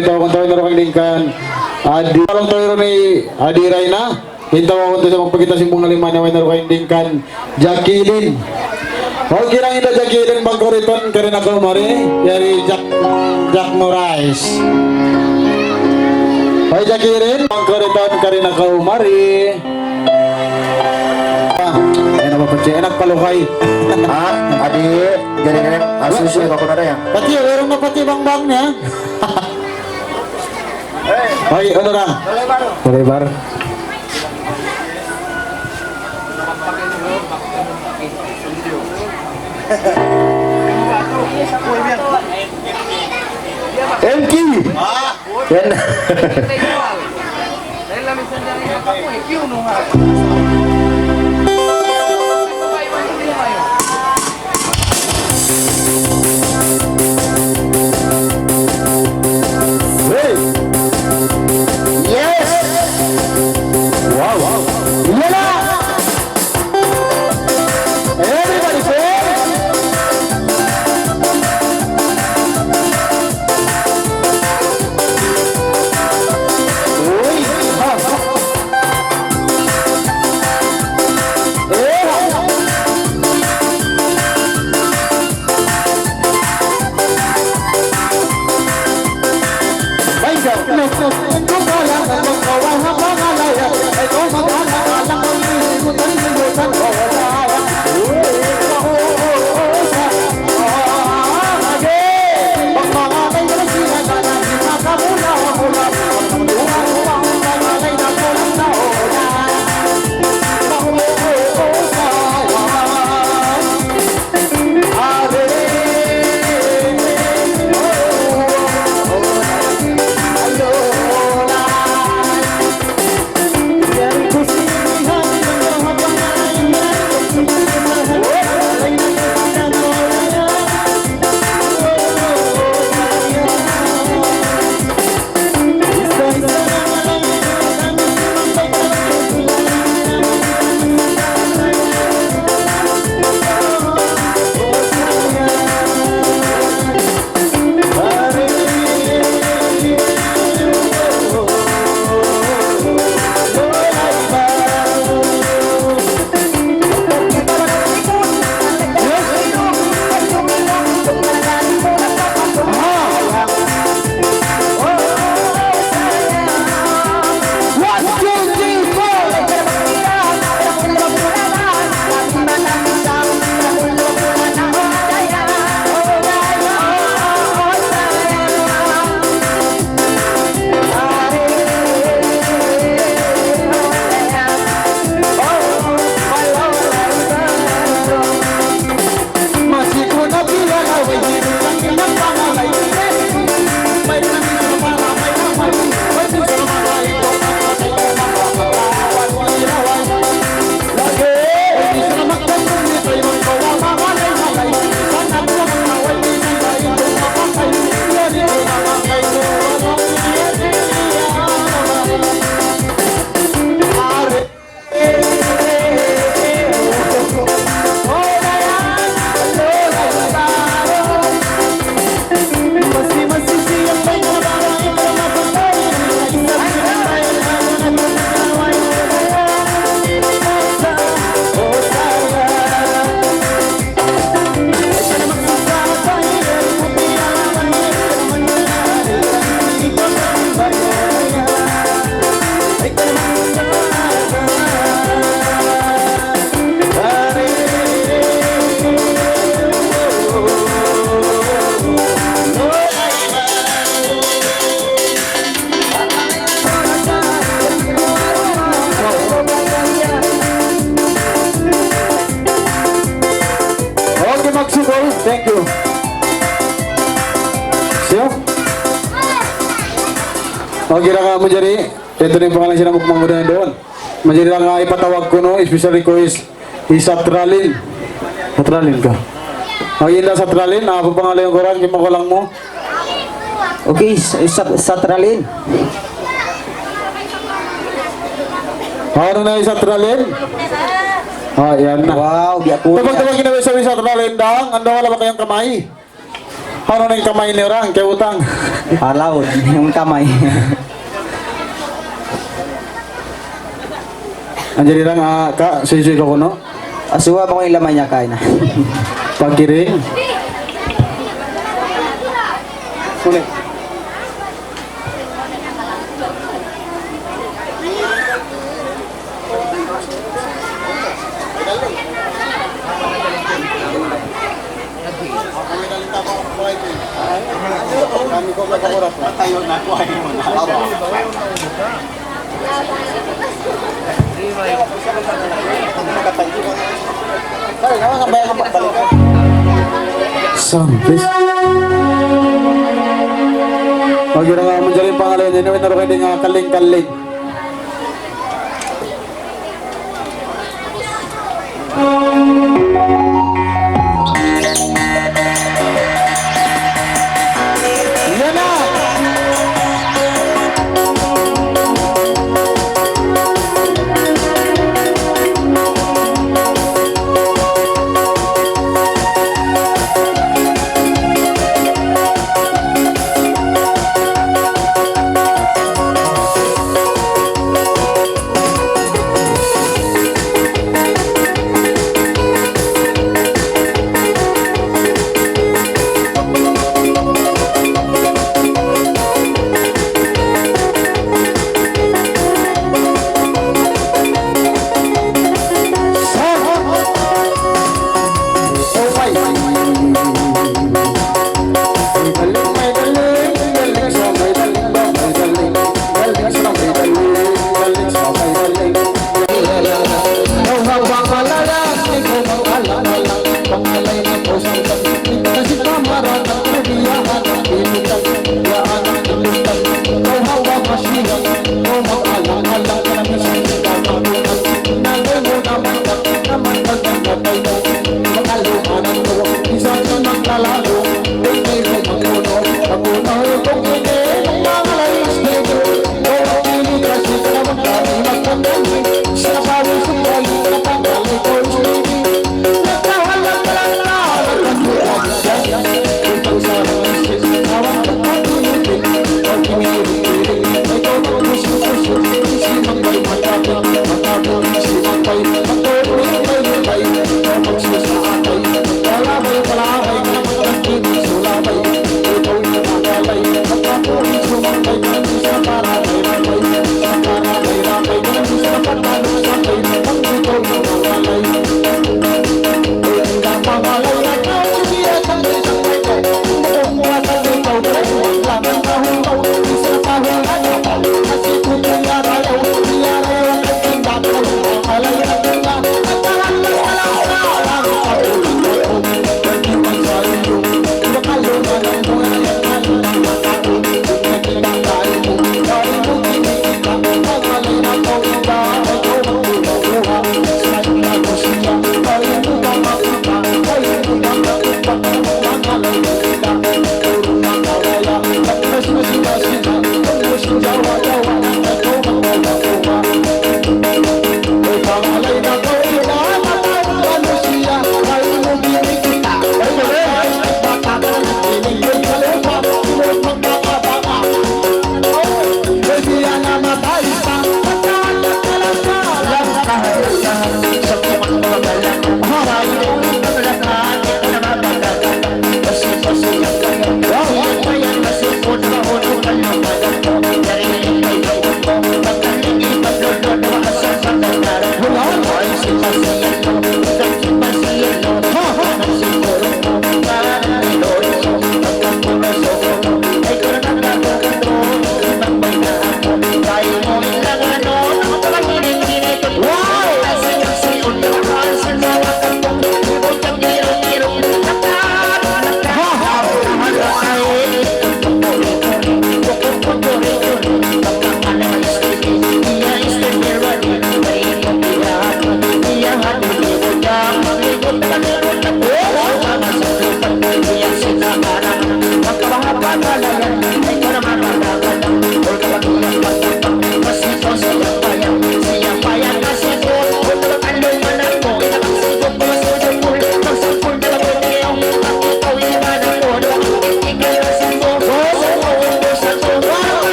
ito kung tayo na rin kan Adi parang tayo ni Adi Rayna hintaw ako sa magpagkita simbong naliman na rin din kan Jacqueline. Huwag kirang ito Jacqueline Bangkoriton karin ako mari yari Jack Moraes. Hoy Jacqueline Bangkoriton karin ako mari. Ayan apa pecah enak palukay. Adi jadi asosiasi ako na rin. Pati meron na pati bang-bangnya. Hoy ano lang? Lebar. MK. Yan. Hey. Yes. Wow. Yala. Everybody say. Oi. Thank you. Siyo? Kira ka menjadi, ito na yung pangalan siya ng magmamudahan doon. Menjadi lang nga ipatawag ko no, special request, Isatralin. Satralin ka. Maganda Satralin, ako pangalan yung kurang, kima ko lang mo. Okay, Satralin. Ano na Isatralin? Ah, yan na. Wow, biya po. Kapag ginawa sa Isatralin dang, ando wala ba kayong kamay? Ano na yung kamay ni orang, kaya utang? Laut, yung kamay. Anjali lang ka sisi ko no. Asuwa ba ko yung laman niya kain na? Pagkiring. Sulit. Sampis. Pag yun nga menjalin pangalan ini namin naroon kayo nga kaling-kaling. Yan na!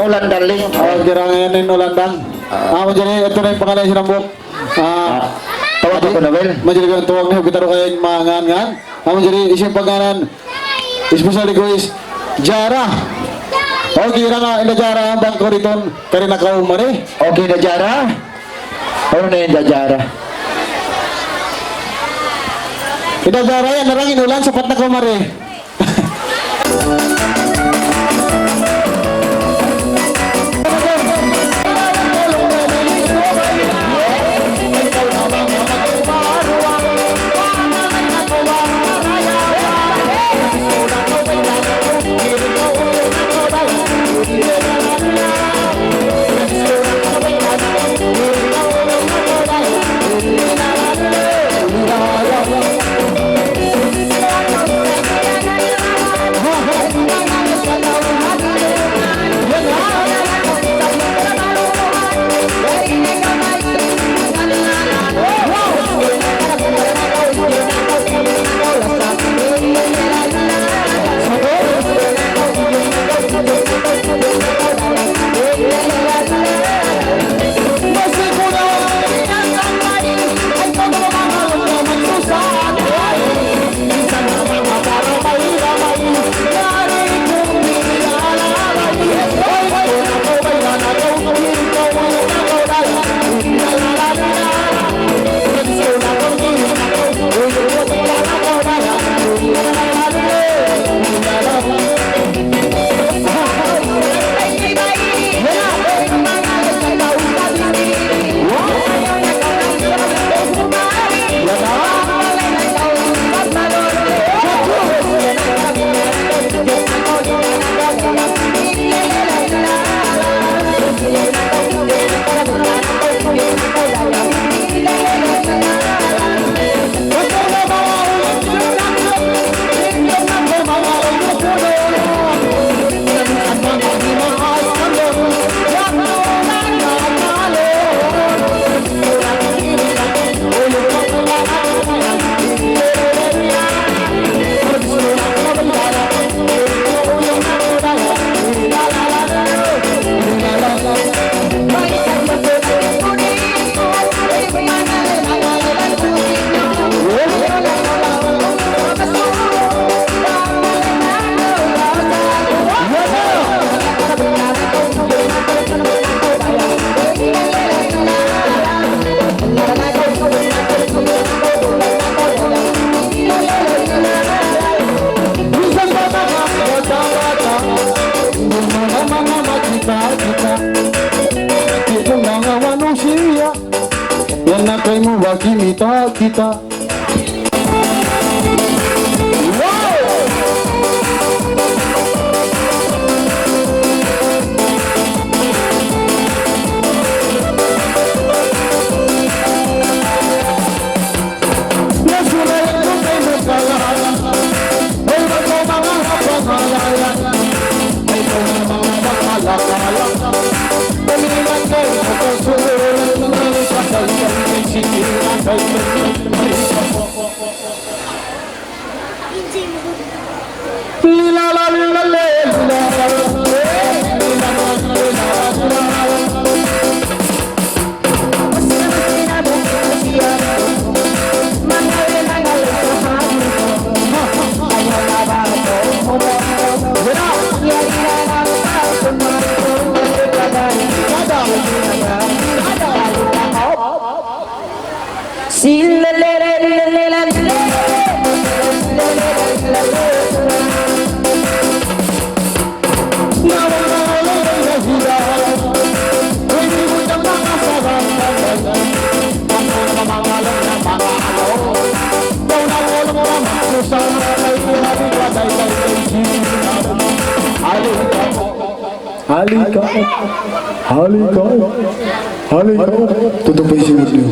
ulan darling. Kira ngayon yung ulandang. Jadi ito na yung pangalan si Rambok. Tawag ako na Will. Menjadi kan tuang ni kita kayak mangan. Jadi isi pangalan special ko is Jara. Kira nga ina Jara bang ko riton karena kau mari. Okay na Jara. Ano na yung Jara? Ina Jara yan narangin ulan sapat na kau mari. Yan na kay mo wagi kita. Halika. Tutup po yung video.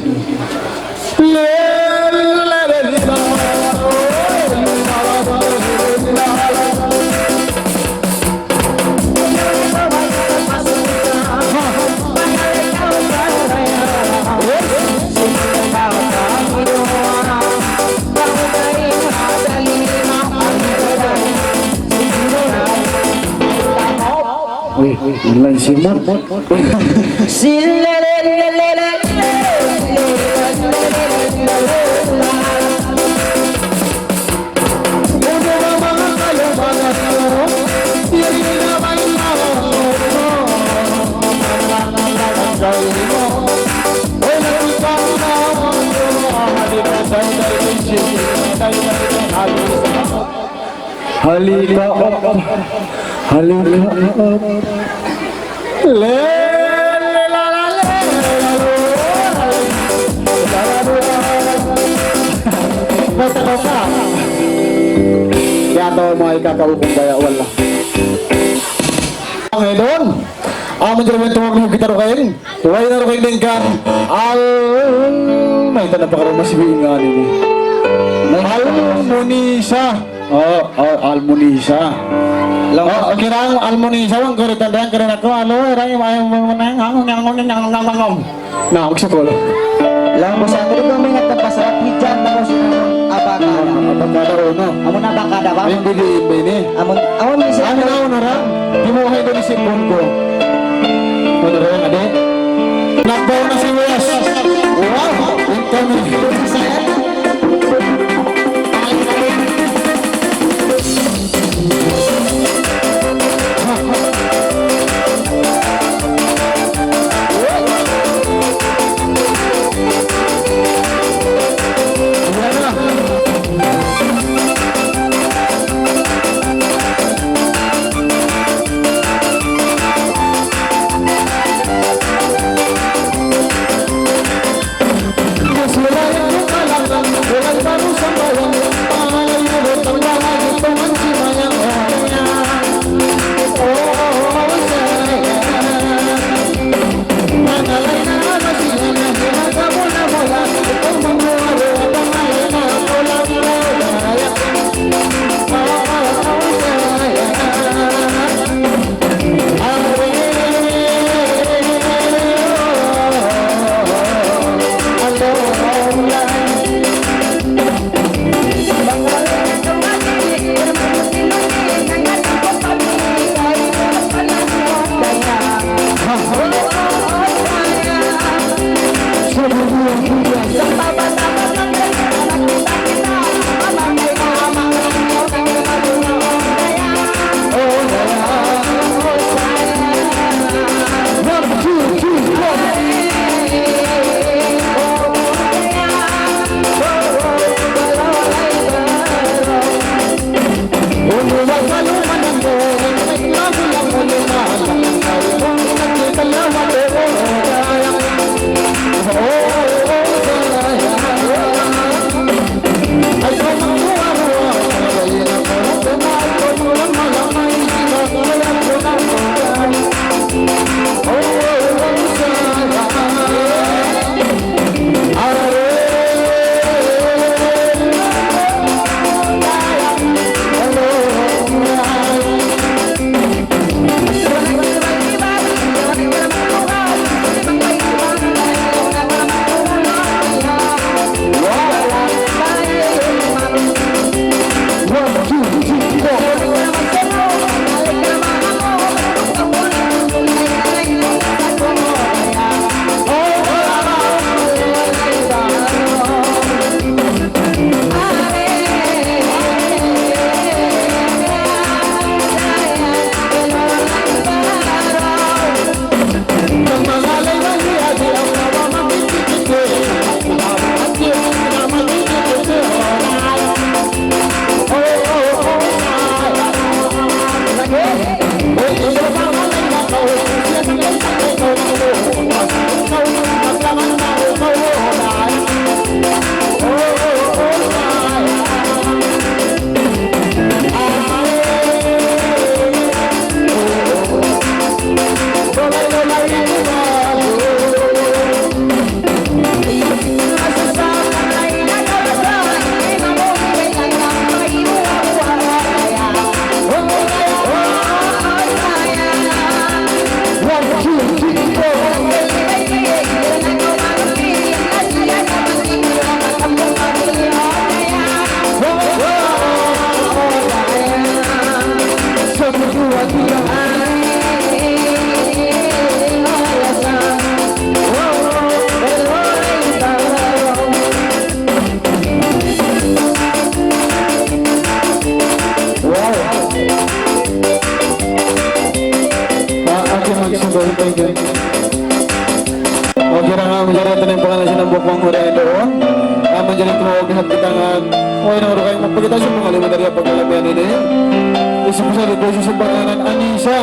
Lang Simon. Halika up, halika up. Le la la le. Basta ka. Kaya to mga ikakaupong kaya wala. Ngayon, amin dyan naman tumag ng gitaro kayo. Tuway na rin kayo din kan. May ito napakaroon masibihin nga nini. Almonisa. Almonisa. Okay lang, Almonisa. Ang kuritandaan ka rin ako. Alo, erang yung ayaw mo na yung na, magsakolo. Lang mo sa akin, kung may nagtapasarap, hidyan na mo siya ng abakada. Abakada uno. Amon abakada ba? Ayun, hindi ini. Amon may siya. Ano na uno rin? Di mo kayo doon isipon ko. Ano rin, ade? Nagbaw na si Wes. Wow! Incoming. Wala Okay. Okay na nga, masyari ito na yung pangalan siya ng bukong huri doon. Masyari ito huwag na kita nga, okay na huri kayo magpagkita siya mga lima dari ang pagkalamihan nila. Isa po sa dito sa pangalan Anisa.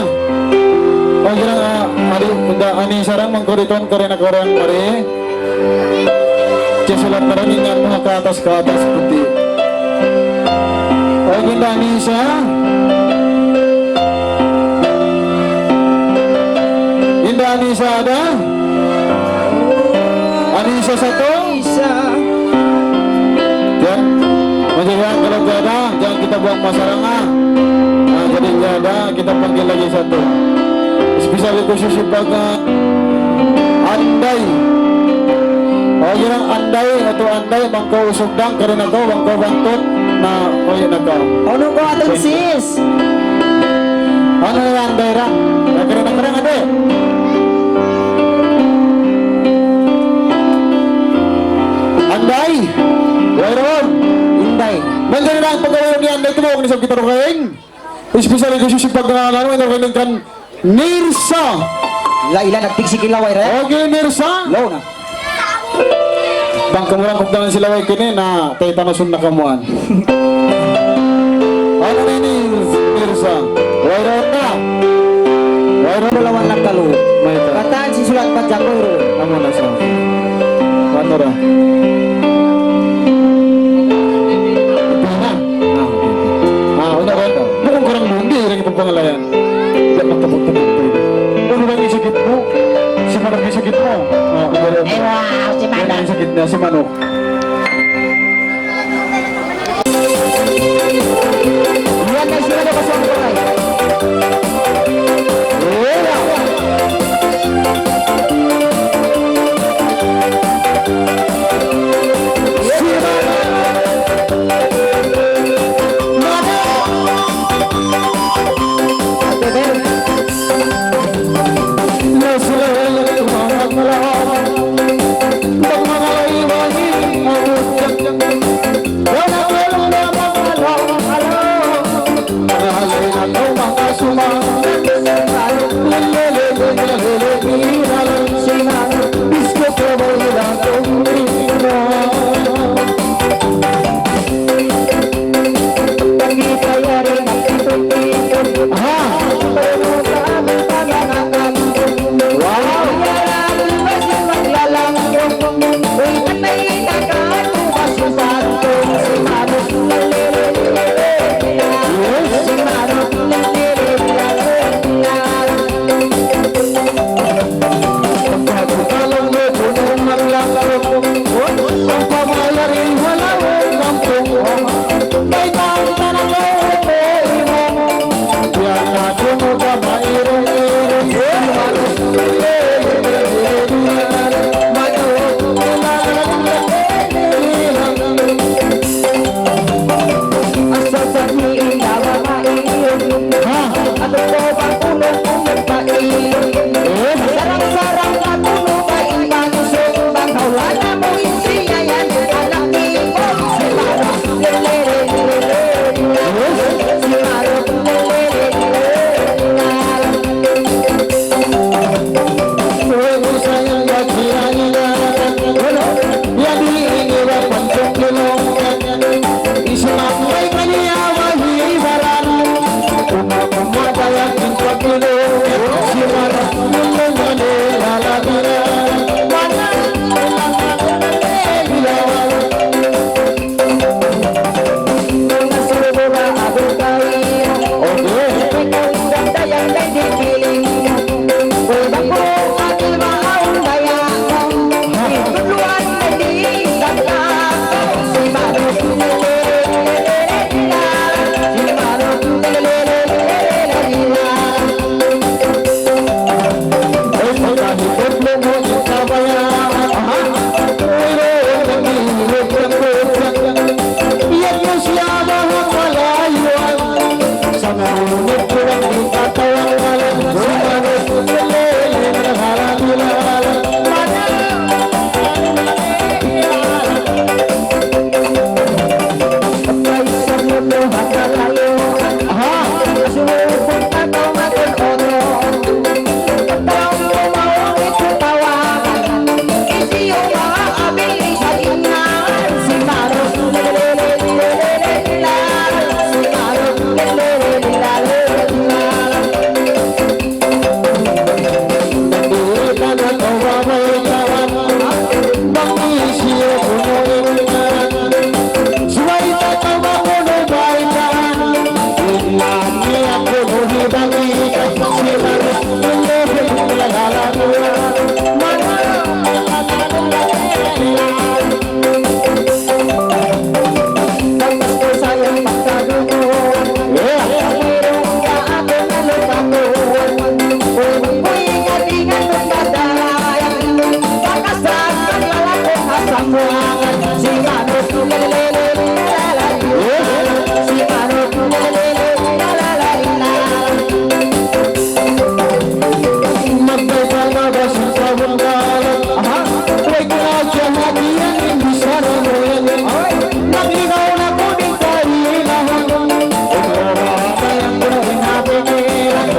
Okay na nga, Anisa rang mangkuriton ka rin ako rin, Mari. Kaya sulat na rin nga mga katas-katas puti. Okay na Anisa. Hindi Anisa ada. Anisa satu. Yan. Masyarakat kalau tiada, jangan kita buang masalah. Jadi tiada, kita panggil lagi satu. Bisa khusus sebagai andai. Oh kira andai atau andai bangkau sugdang karena kau bangkau bantut na koy na kau. Ano ko atong sis? Ano yung andai ra? Karena ade. Andai. Wairon. Inday. Mandali lang pagkawalan ni andai tumo ni sa kita rokaing. Especially khusus sebagai ano kan Nirsa. Ila nagtigsig ilaway re. Okay, Nirsa. Low na. Bang kamurang kugdangan sila way kini na tetanosun na kamuan. Ano ni Nirsa? Wairon na. Wairon Dalawan lang talo. may ta. Kataan si sulat pa jago ro. Amo na sa. Ano ra? Pina. Una ra. Bukong kurang mundi ring itong pangalayan. Dapat magtabog-tabog pa ito. Ano bang isakit mo? Si Manok isakit mo. Wow, si Yan ang Manok. sakit na si Manok. Yan na sila ko sa mga. lumabas ang sabon kalat. Huwag kinasya lagi ang hindi sana mo yan. Naglinaw na ko din sa ilahan. Ikaw ba kayang gawin natin kailan?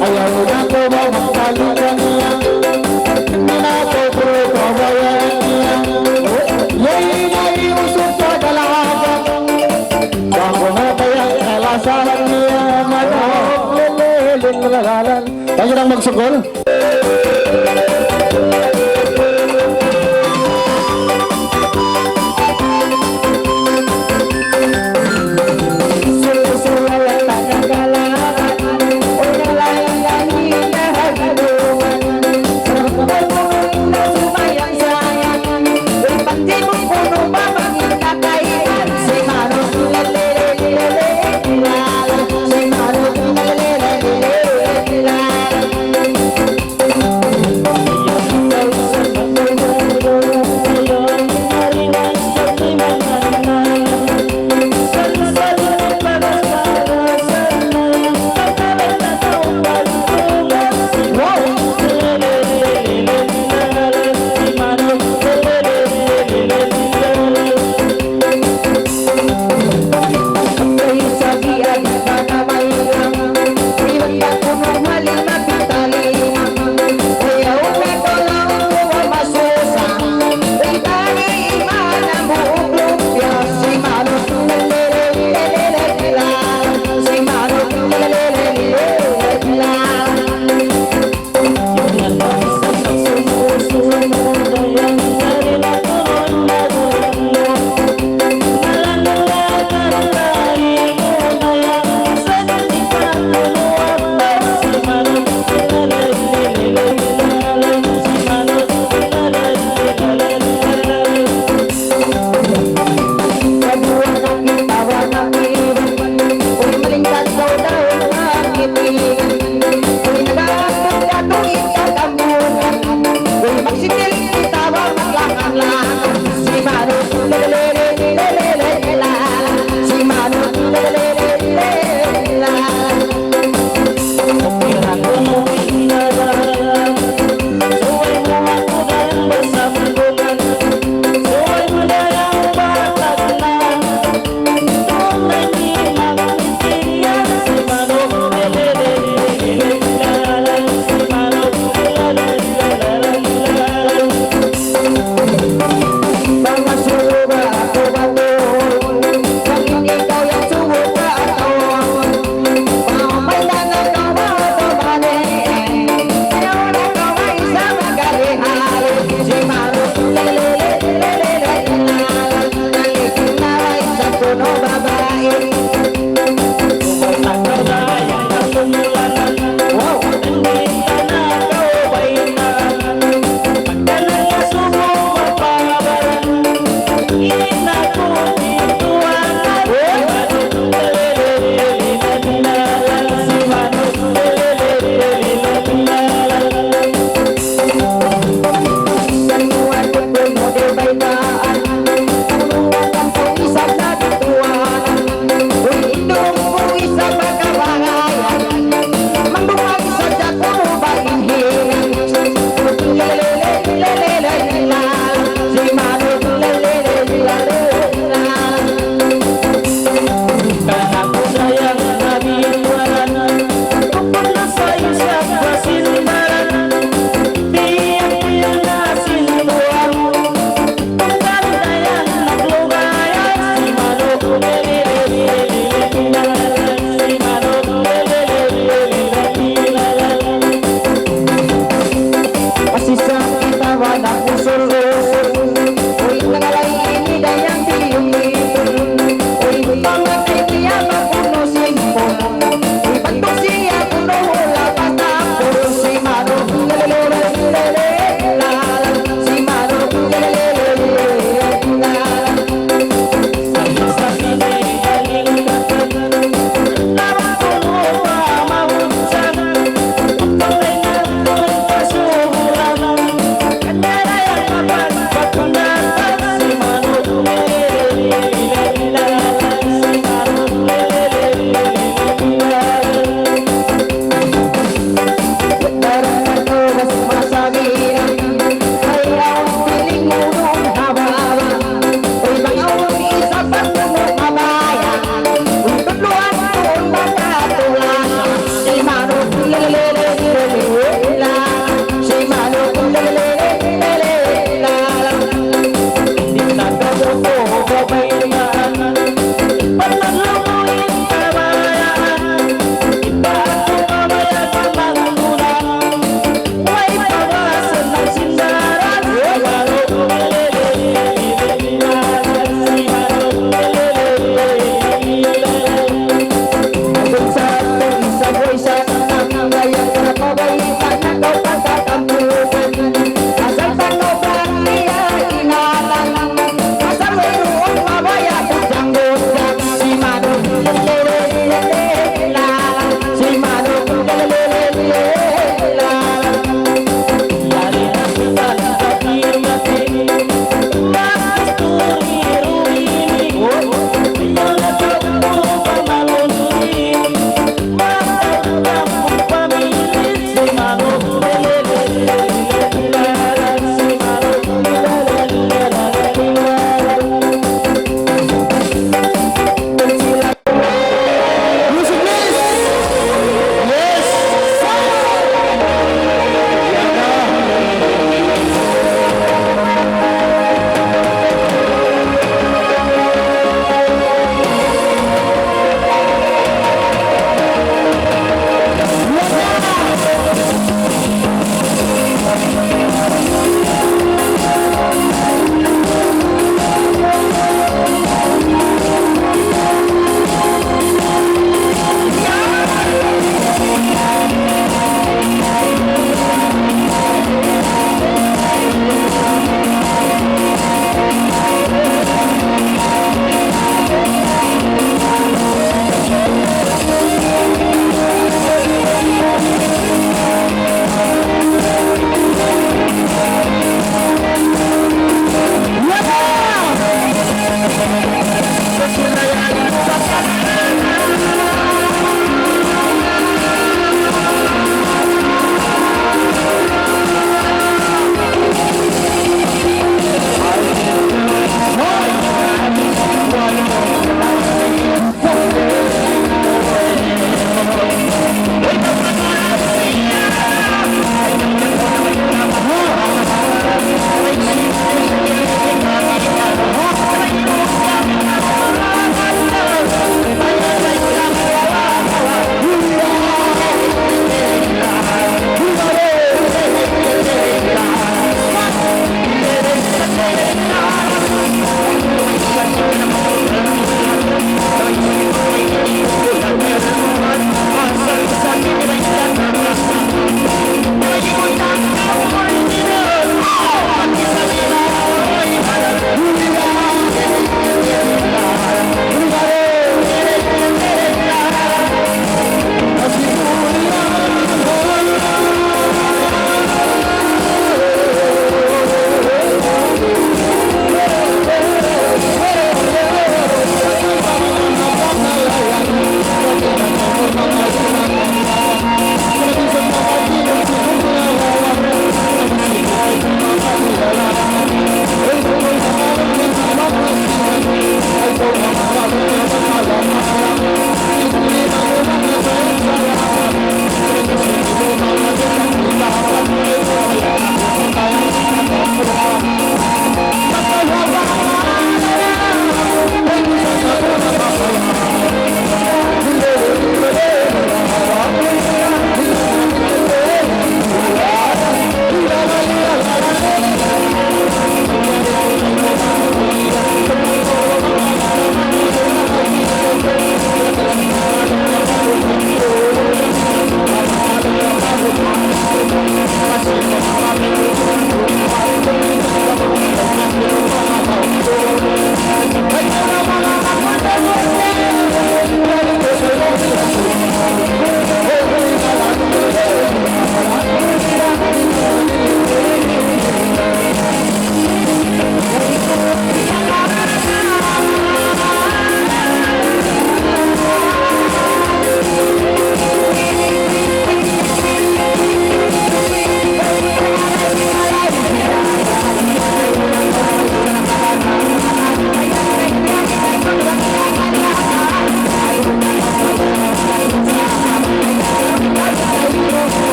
Ayaw na ko ba magkalitan niya? Hindi na ko po kawayan niya. Yay na iusok sa dalaga. Bako na kayang kalasahan niya. Manok, lelelin, malalalan. Tayo nang magsugol.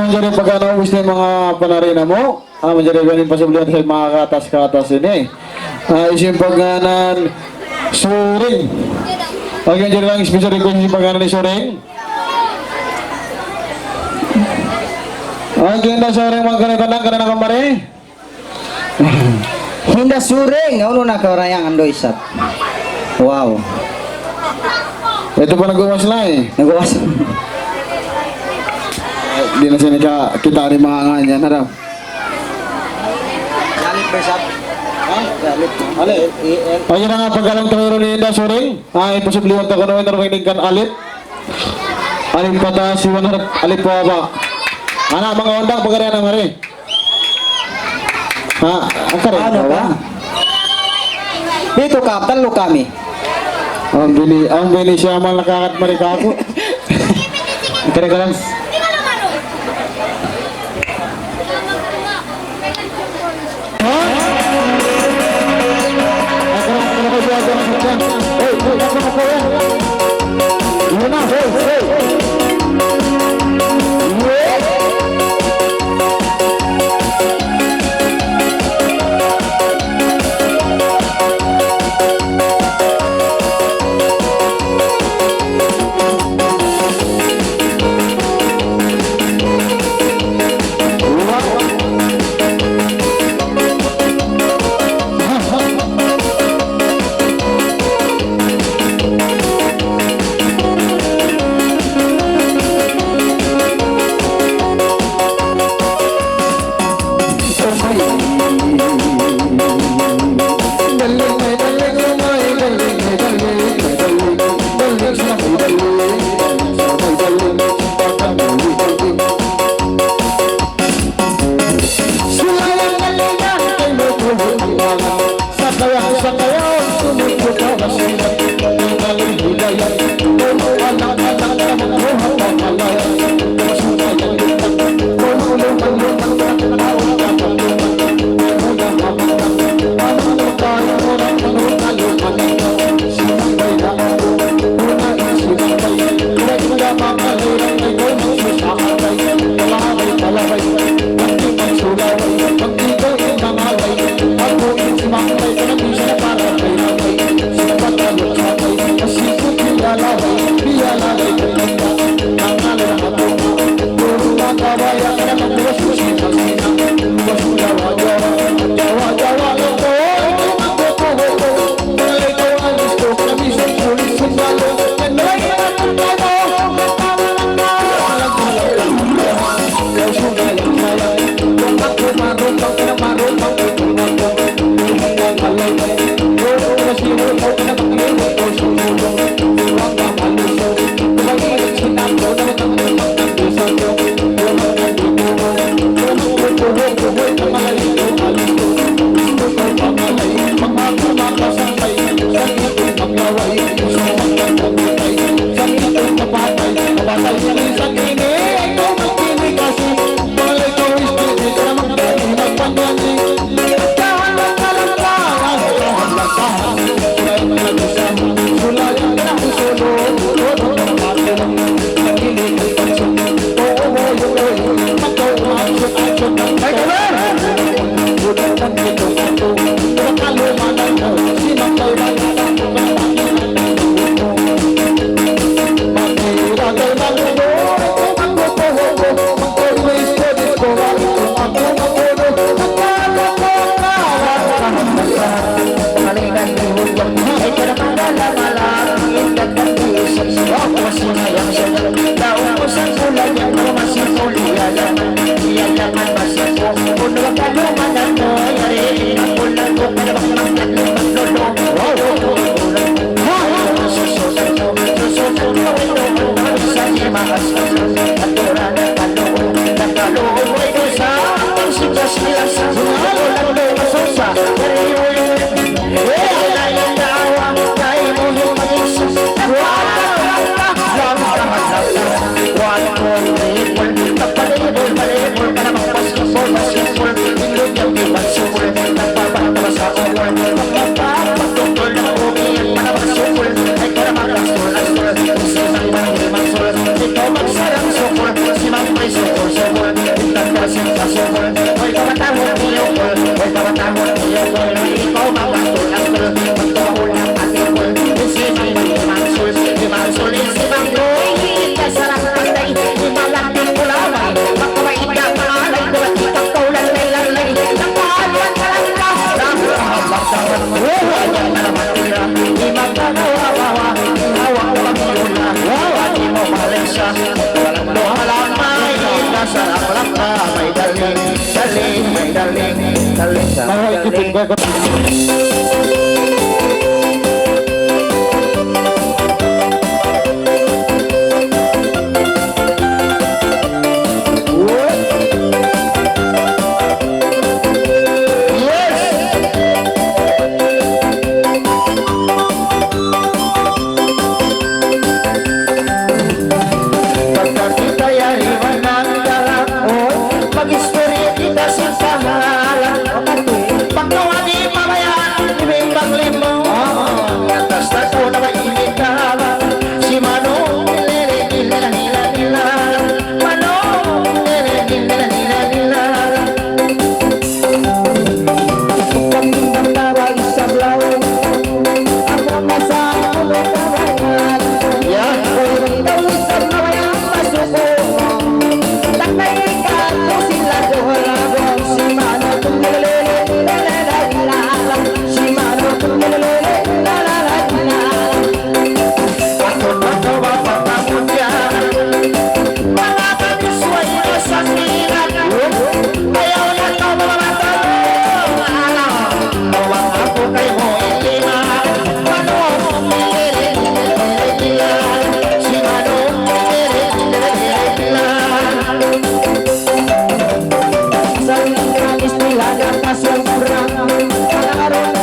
Menjadi pagkano wis na yung mga panarina mo. Menjadi galing pasublihan sa mga katas-katas ini. Isin pagganan suring. Pag yan dyan lang special request isin pagganan ni suring. Ang ganda suring mga kanitanang ka na kamari. Hinda suring, ano na kaurayang ando isat. Wow. Ito pa nag-uwas lang eh. Nagawas. Di na siya kita rin mga nga niya na daw. Galit bersat. Ha? Galit. Alit. Ayun na nga pagkalang tumiro ni Inda Suring. Imposibliwan ta kuno ito kinig kan alit. Alit pa ta si Wanharap. Alit po ba? Anak mga undang pagkarian ng hari. Ha? Ang kare. Ano ka? Dito ka, talo kami. Ang bini siya mal nakakat marika ako. Kare ka lang. Sa mga istilada, pasyon, kurang, kanaroon,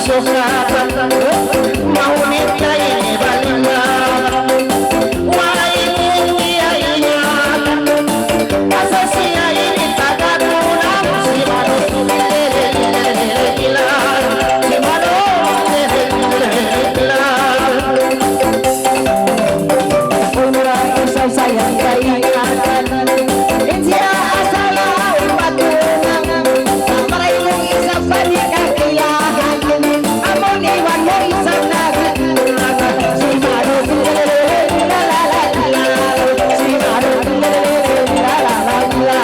sukatan Mahunit kayo ibalingak Walay niya ingat Asa siya initagat ulang Si Mano Ilan Si Mano Ilan Umurang isang sayang kaingatan Insya asalaw patunang Maray mong isang panikakiyahan Amon iwan mo isang nagatunan Si Mano Nilalalala Si Mano Nilalalala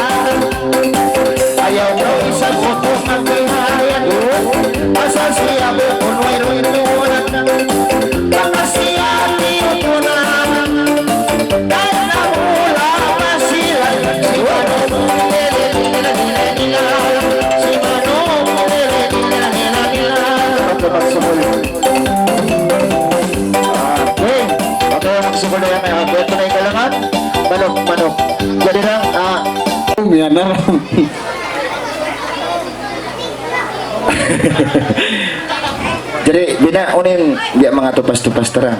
Ayaw mo isang utos ng kahayan Asa siya bukon mayroon tunat Baka siya tinutunan Kahit na mula pa sila Si Mano nila Si Mano nila Okay, okay magsumul na yan Ito na yung galangan Manok Jadi lang, Yan na lang. jadi bina unin dia mga tupas-tupas terang.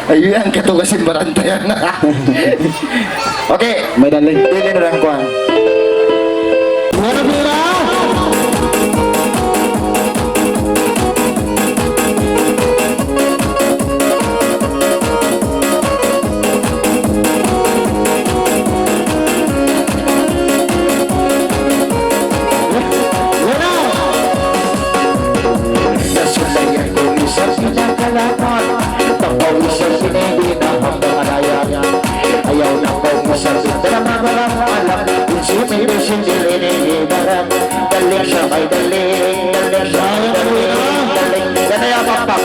Ayun yan katugasin barantayan. Okay, May daling. dili na lang kuan. Ano pira? Nasulayan ko isang pinagalaman Pagpawisan sinindi na hanggang alaya Ayaw na pag-isang Tara mabalang alam Insipibisin dilinibaran Dali siya kay daling Dali siya kay daling Ganaya papak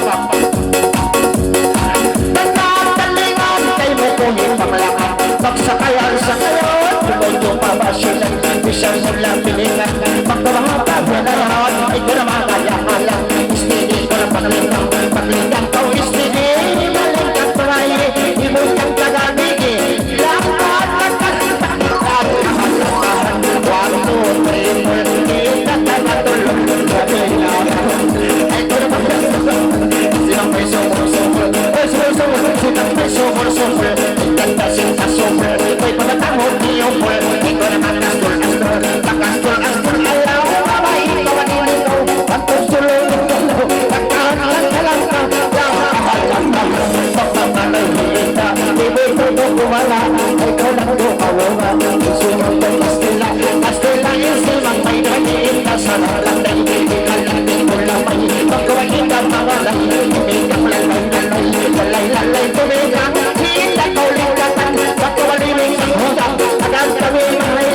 Nagkakalingan kay mo kunin panglakan Magsakayan sa kayon Tuloy yung pabasilan Bisan mo lang pilingan Magkabahapag na lahat Ay ko na makayakalan Istini ko lang paglingkang Paglingkang ko istini Malingkang turay Imutang kagamigi Lahat nagkakitakitan One, two, three, four Kita tagatulog Ay ko na magkakitakitan Sinang may sumur-sumur Ay sumur-sumur Sinang may sumur-sumur Ikantasin sa sumur May pagkatangod niyo po Ikaw naman astur-astur Pakastur-astur Ayaw Babay Ikaw ang inigaw Pagkustuloy ng galaw Pagkahalan ka lang ka Pagkahalan ka Pagkahalan ka Ibig ko ito kumala Ikaw lang lumawawa Sumunod ng Kastila Kastila isimang may naging Kasanalang na ibigan Natin ko lamay Pagkawagin ka mawala Tumigam lalay-lalay Lalay-lalay tumigang Hindi ko ligatan Pagkawaliming sa hudang Agad kami mahay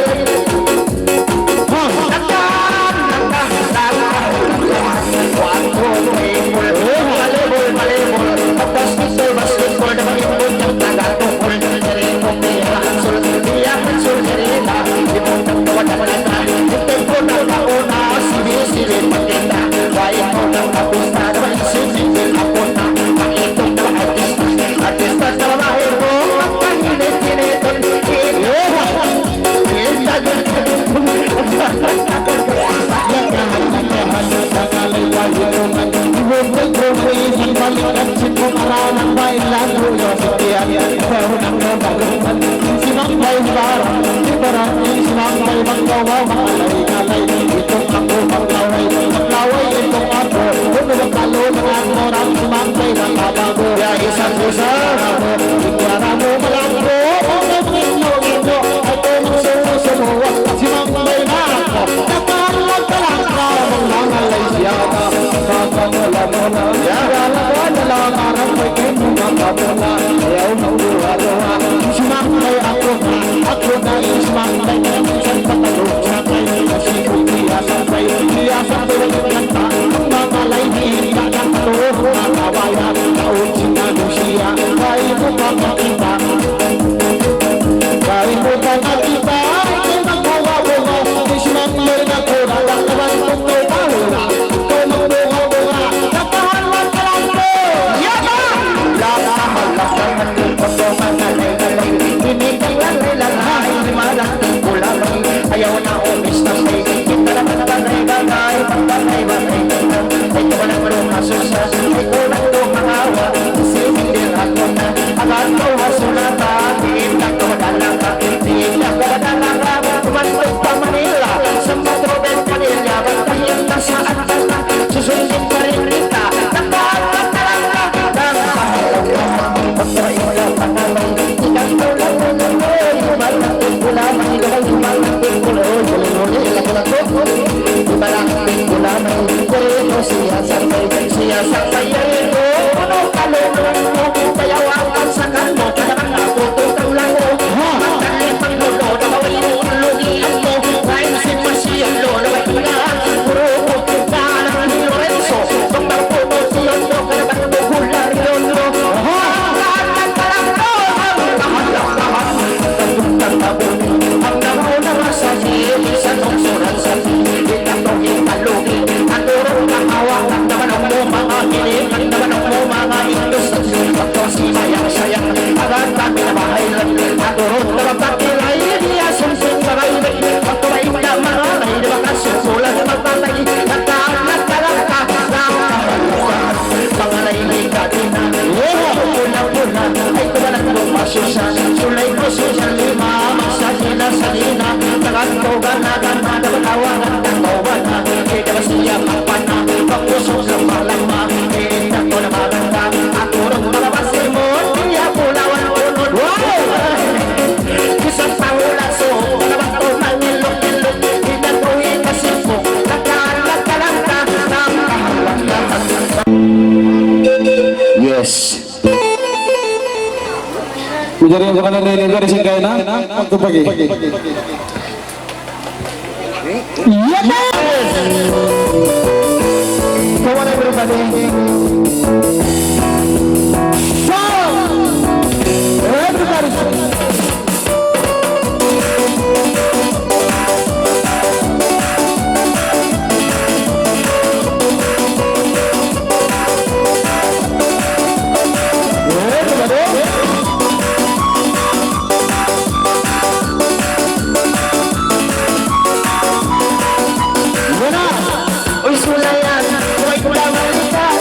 Aku na ismang masusa ikaw na tumangawa sinigil ako na agad ko hasunata tindak ko dalaga tindak ko dalaga kumantog pa Manila sa Metro del Manila batayin na sa atala susundin pa rin kita nakaangat talaga pagkain ka panalay ikat ko lang Ibalang ulaman, ibalang ulaman, Kurito siya sakay ito Ano kalunong mo, payawakan sa kanmo Kalaman na tututang lang mo Magdaling paglulo, nakawin mo ang lugian mo Ngayon si Masiyang lolo, ay tulaan Puro ko, kanan ni Lorenzo Tumbang puto siyon mo, kalaman mo Hularion mo Kanan ka lang mo, ang lahat Tagpuntang tabunin, ang nauna sa siya Sa tungsuran sa siya, itapogin kalugi Ang turong nakawak, ang naman ang mo mga kilig Ang naman ang mo mga indus Pagkong sinayang-sayang, agad kami na mahailan Ang turong nakapagkilay, niya sumsing marailig Pagkumain na maranay, di ba kasunsulan na magtatay Nagkaangat ka lang ka, nakakalasan Pangalay may katina, pula-pula Ay kumanak mo masusan, sulay ko susan lima Magsasina sa dina, nagatugan na gana Nagatawagan ng tawagan na, eh diba siya kapana Pagpusok sa palama, eh ako na maganda At urong malabasin mo, niya pulawan unod Isang pangulan so, kalabang ko ng ilog-ilog Pinatuhin kasi po, nagkaangat ka lang ka Nakahalang ka Yes Menjadi yang kanan ini dari singkai na, untuk pagi. Come on everybody Uy, sulayan, huwag ko lang malikat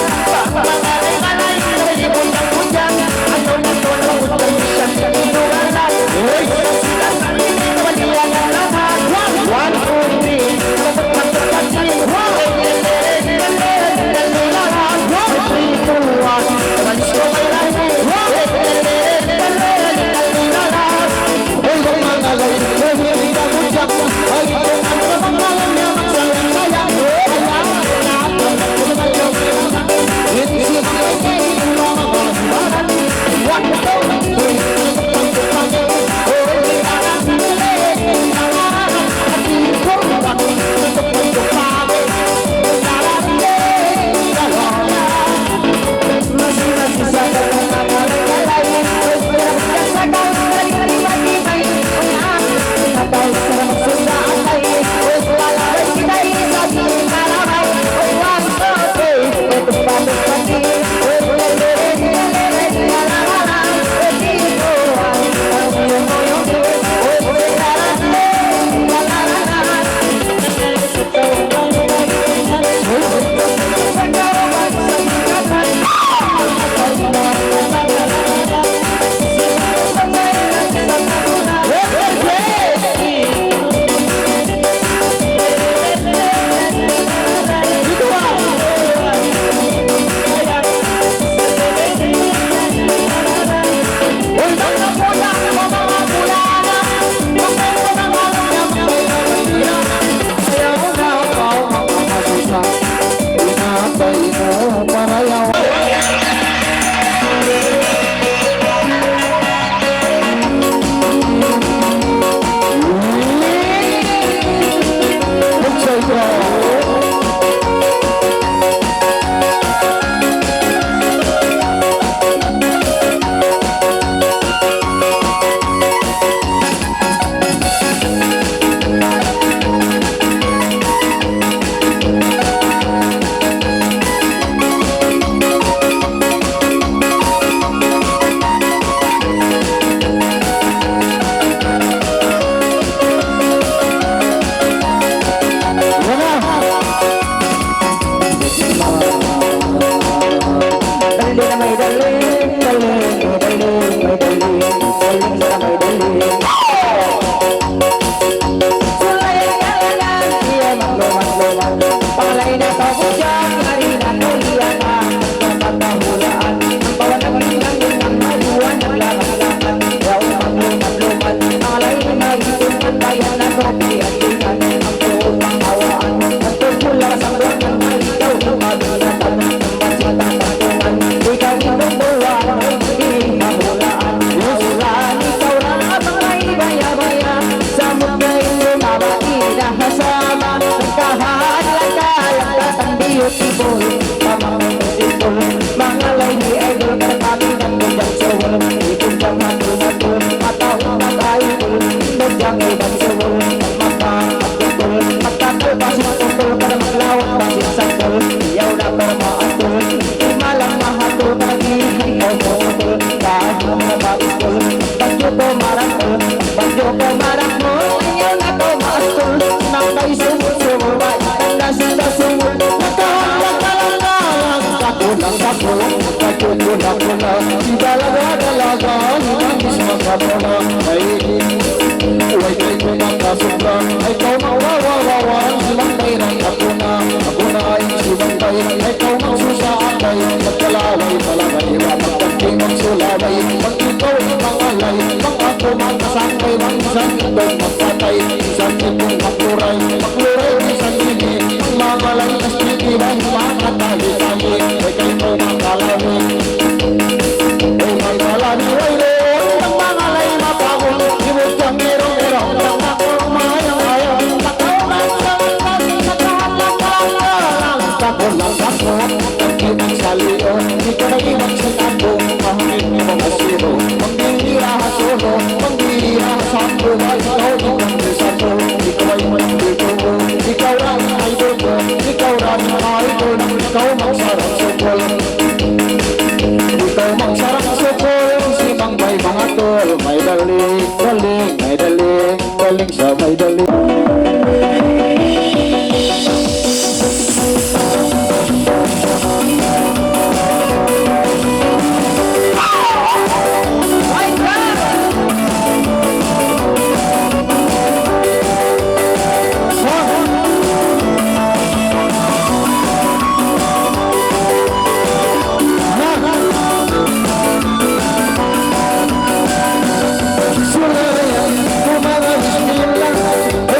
Bismillah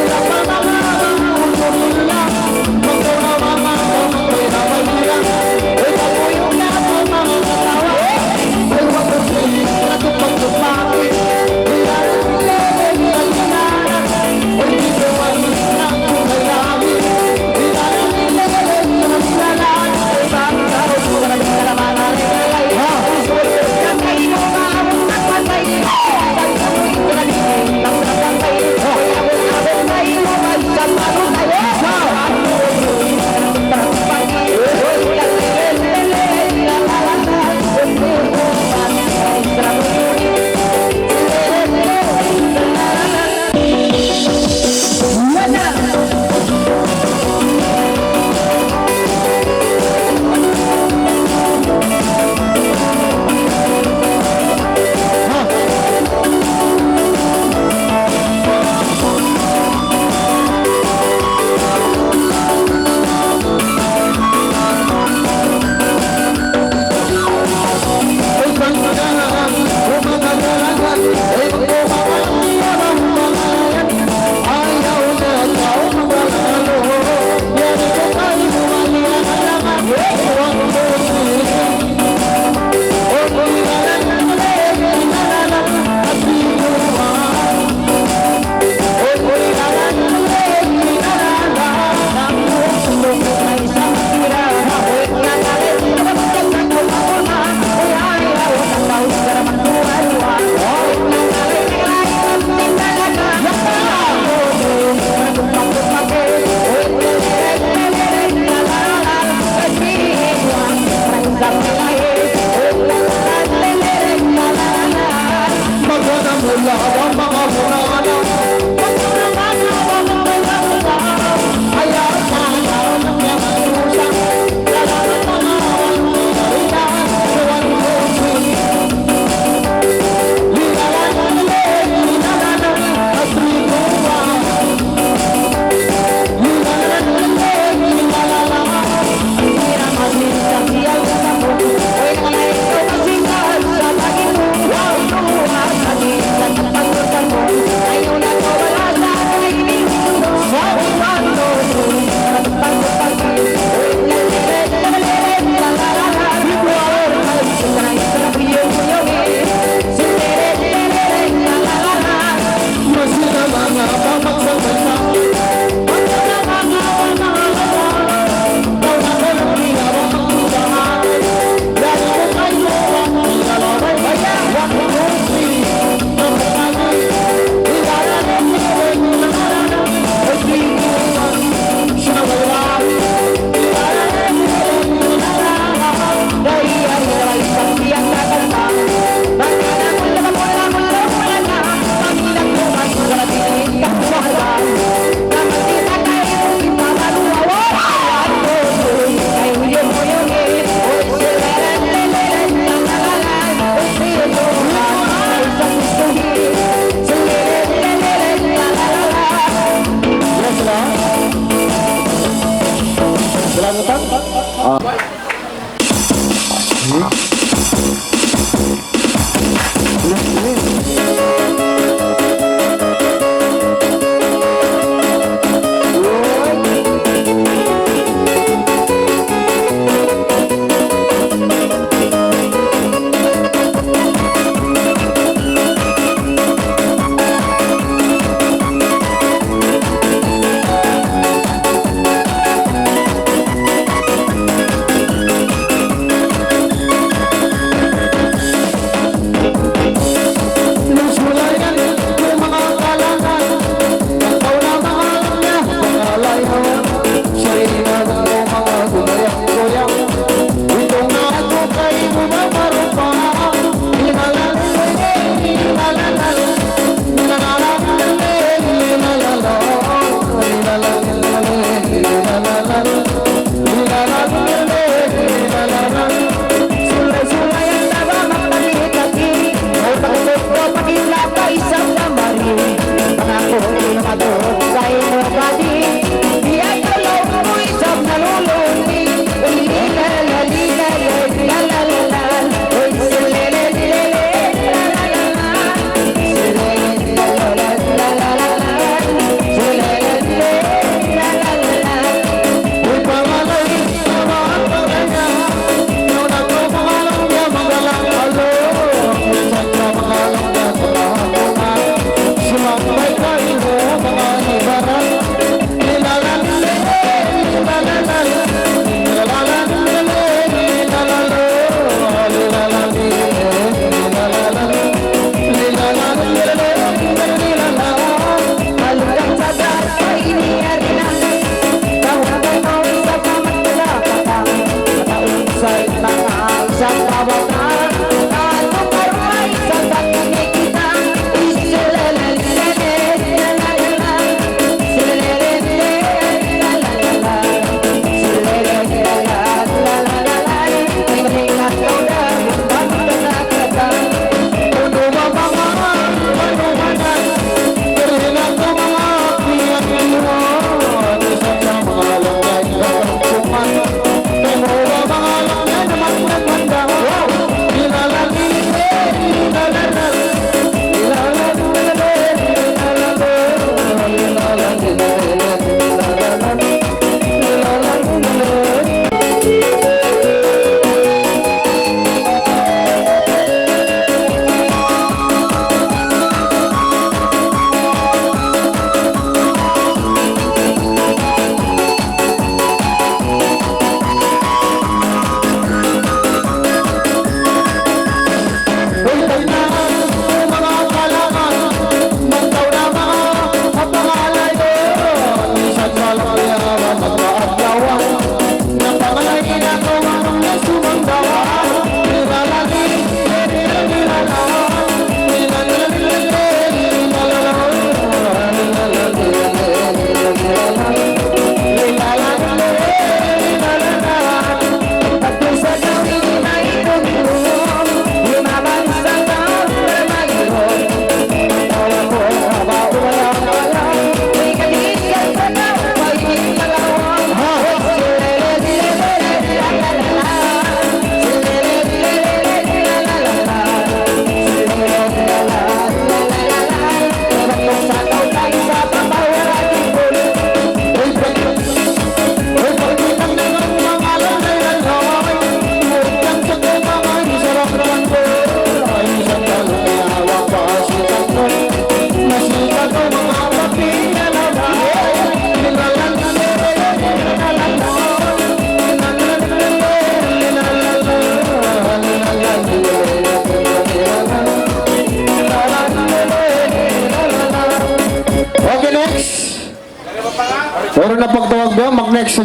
Meron na pagtawag ba? Mag-next.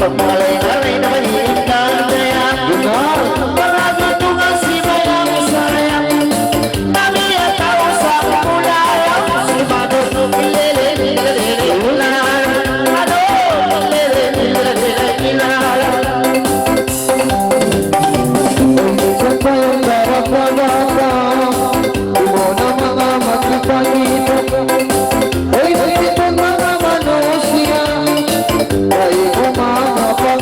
Alay-alay na mahilig ka kaya Palagi tungal si Bayang sayang Kami ang tao sa kapulayan Si Bato, ilele, ilele, ilan Ano, ilele, ilele, ilan Minsan pa yung darak-daraka Di mo na mga magkipagito Ay, bakit ang mga manusia Ay, umanga pa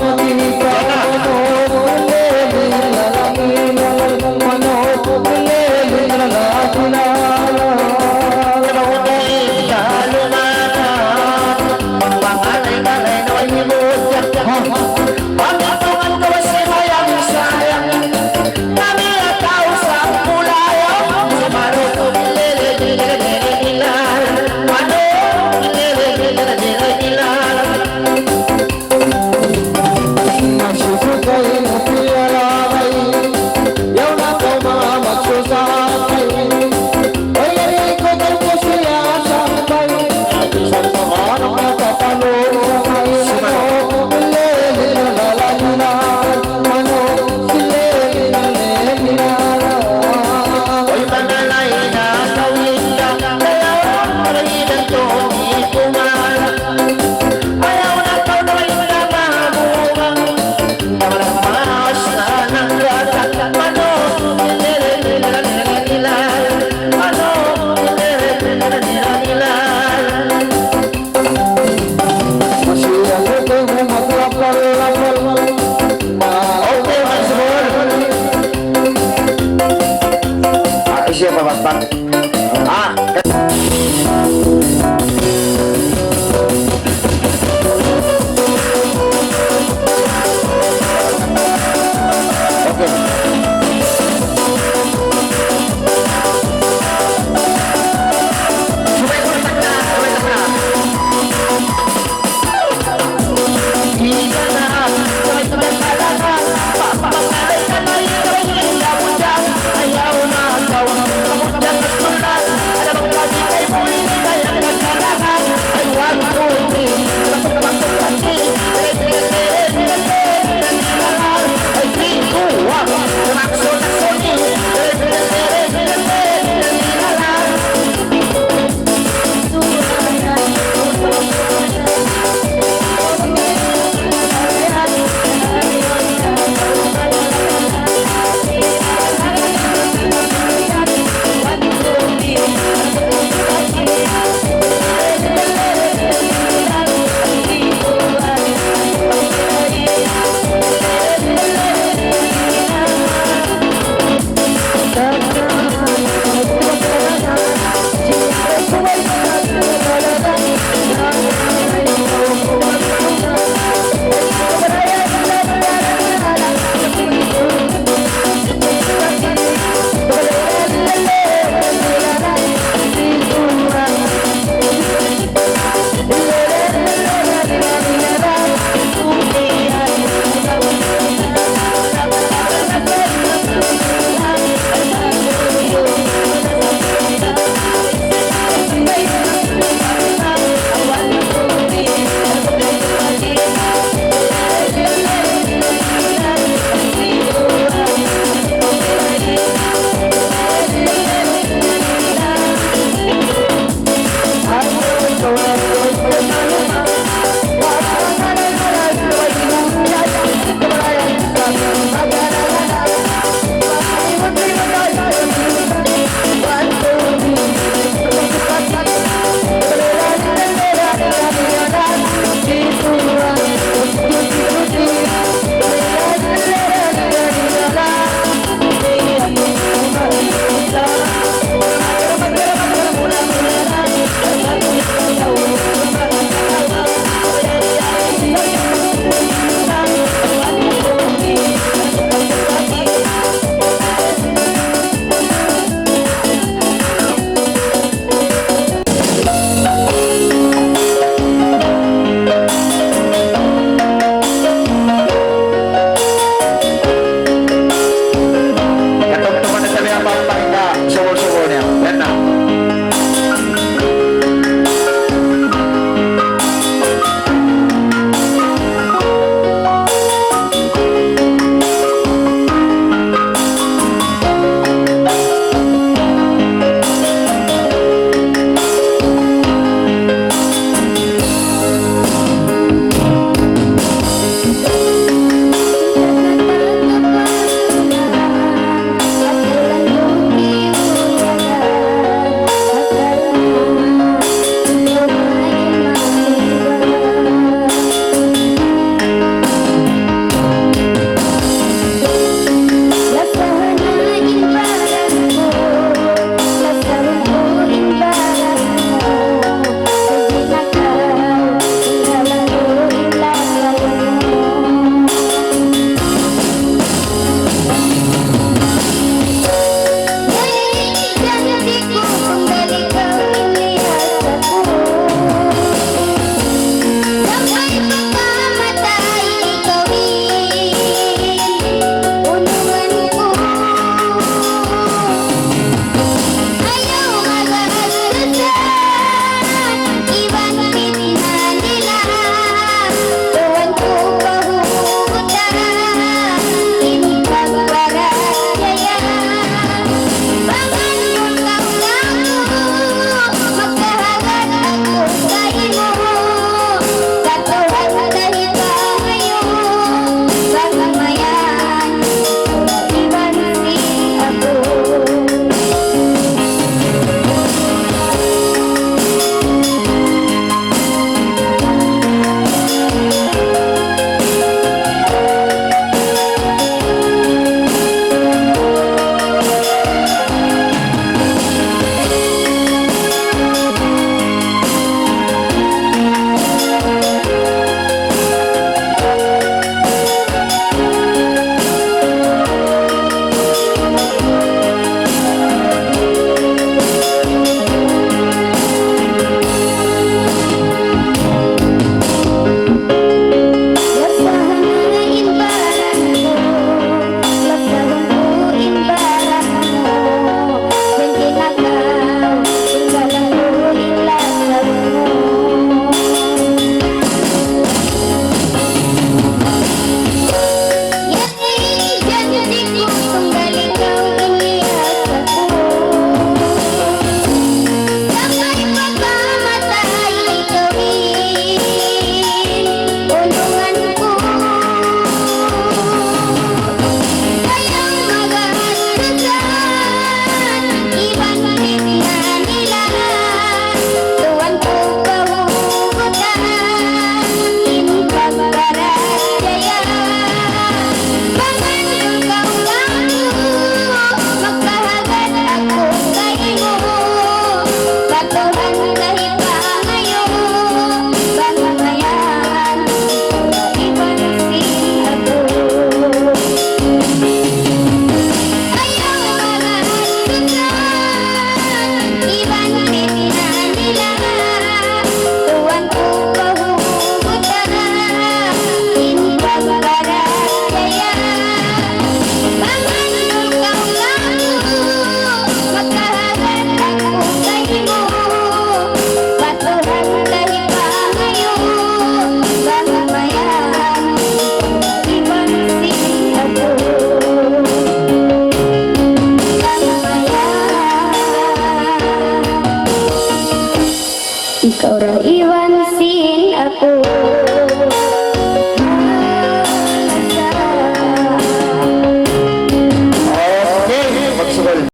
Ikaw raw iwansin ako.